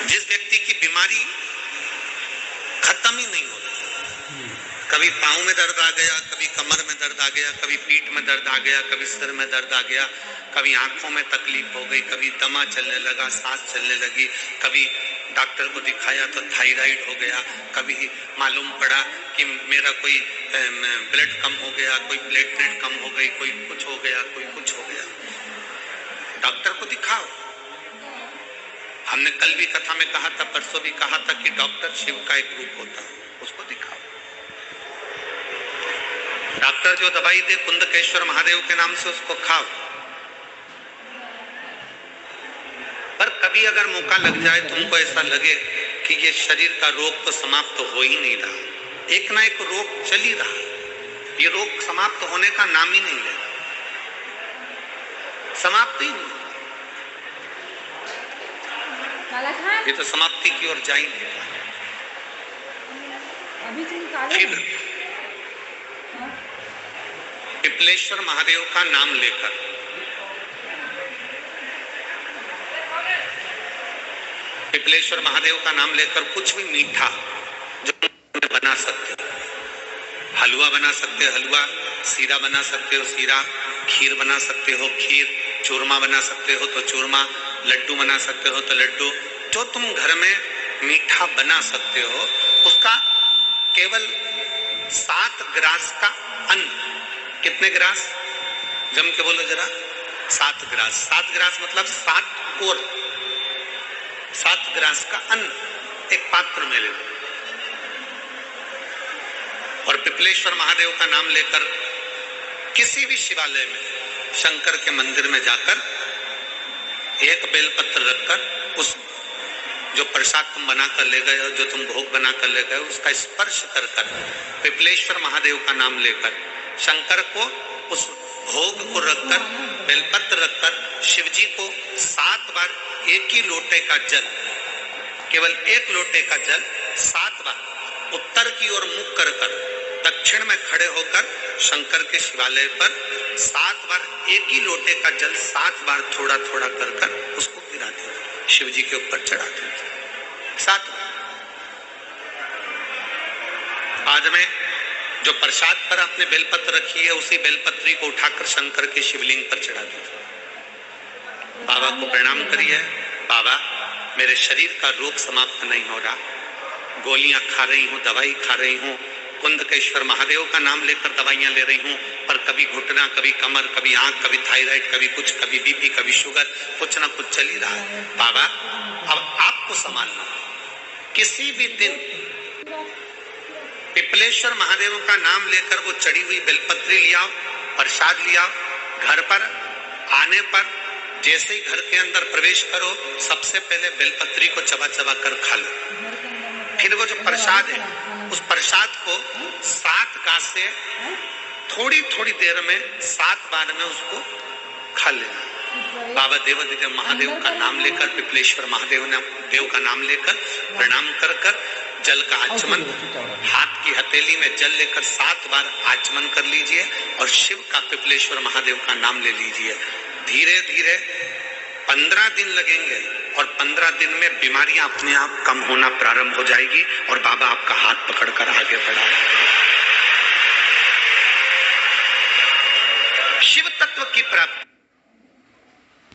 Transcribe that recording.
जिस व्यक्ति की बीमारी खत्म ही नहीं होती, कभी पाँव में दर्द आ गया, कभी कमर में दर्द आ गया, कभी पीठ में दर्द आ गया, कभी सिर में दर्द आ गया, कभी आंखों में तकलीफ हो गई, कभी दमा चलने लगा, सांस चलने लगी, कभी डॉक्टर को दिखाया तो थायराइड हो गया, कभी मालूम पड़ा कि मेरा कोई ब्लड कम हो गया, कोई प्लेटलेट कम हो गई, कोई कुछ हो गया, कोई कुछ हो गया। डॉक्टर को दिखाओ। हमने कल भी कथा में कहा था, परसों भी कहा था कि डॉक्टर शिव का एक रूप होता है, उसको दिखाओ। डॉक्टर जो दवाई दे कुंदकेश्वर महादेव के नाम से, उसको खाओ। पर कभी अगर मौका लग जाए, तुमको ऐसा लगे कि ये शरीर का रोग तो समाप्त तो हो ही नहीं रहा, एक ना एक रोग चल ही रहा, ये रोग समाप्त होने का नाम ही नहीं ले रहा, समाप्त ही नहीं, ये तो समाप्ति की ओर जा ही नहीं रहा। फिर पिपलेश्वर महादेव का नाम लेकर पिपलेश्वर महादेव का नाम लेकर कुछ भी मीठा जो बना सकते हो, हलवा बना सकते हो हलवा, सीरा बना सकते हो सीरा, खीर बना सकते हो खीर, चूरमा बना सकते हो तो चूरमा, लड्डू बना सकते हो तो लड्डू, जो तुम घर में मीठा बना सकते हो, उसका केवल 7 ग्रास का अन्न, कितने ग्रास, जम के बोलो जरा, 7 ग्रास, 7 ग्रास मतलब 7 कोर, 7 ग्रास का अन्न एक पात्र में ले लो और पिपलेश्वर महादेव का नाम लेकर किसी भी शिवालय में, शंकर के मंदिर में जाकर एक बेलपत्र रखकर उस जो प्रसाद तुम बना कर ले गए हो, जो तुम भोग बना कर ले गए हो, उसका स्पर्श कर कर पिपलेश्वर महादेव का नाम लेकर शंकर को उस भोग को रखकर, बेलपत्र रखकर शिवजी को 7 बार एक ही लोटे का जल, केवल एक लोटे का जल 7 बार उत्तर की ओर मुख कर कर दक्षिण में खड़े होकर शंकर के शिवालय पर 7 बार एक ही लोटे का जल 7 बार थोड़ा थोड़ा कर कर उसको गिराते थे, शिव जी के ऊपर चढ़ाते थे 7 बार। बाद में जो प्रसाद पर आपने बेलपत्र रखी है, उसी बेलपत्री को उठाकर शंकर के शिवलिंग पर चढ़ा दीजिए। बाबा को प्रणाम करिए, बाबा मेरे शरीर का रोग समाप्त नहीं हो रहा, गोलियां खा रही हूँ, दवाई खा रही हूँ, कुंदकेश्वर महादेव का नाम लेकर दवाइयां ले रही हूँ, पर कभी घुटना, कभी कमर, कभी आंख, कभी थायराइड, कभी कुछ, कभी बीपी, कभी शुगर, कुछ ना कुछ चल ही रहा है। बाबा अब आपको संभालना, किसी भी दिन पिपलेश्वर महादेव का नाम लेकर वो चढ़ी हुई बेलपत्री लियाओ, प्रसाद लियाओ, घर पर आने पर जैसे ही घर के अंदर प्रवेश करो, सबसे पहले बेलपत्री को चबा चबा कर खा लो। फिर वो जो प्रसाद है, उस प्रसाद को 7 गांठ से थोड़ी थोड़ी देर में 7 बार में उसको खा लेना। बाबा देवाधिदेव महादेव का नाम लेकर, पिपलेश्वर महादेव का नाम लेकर प्रणाम कर कर जल का आचमन, हाथ की हथेली में जल लेकर 7 बार आचमन कर लीजिए और शिव का, पिपलेश्वर महादेव का नाम ले लीजिए। धीरे धीरे 15 दिन लगेंगे और 15 दिन में बीमारियां अपने आप कम होना प्रारंभ हो जाएगी और बाबा आपका हाथ पकड़कर आगे बढ़ाएंगे। शिव तत्व की प्राप्ति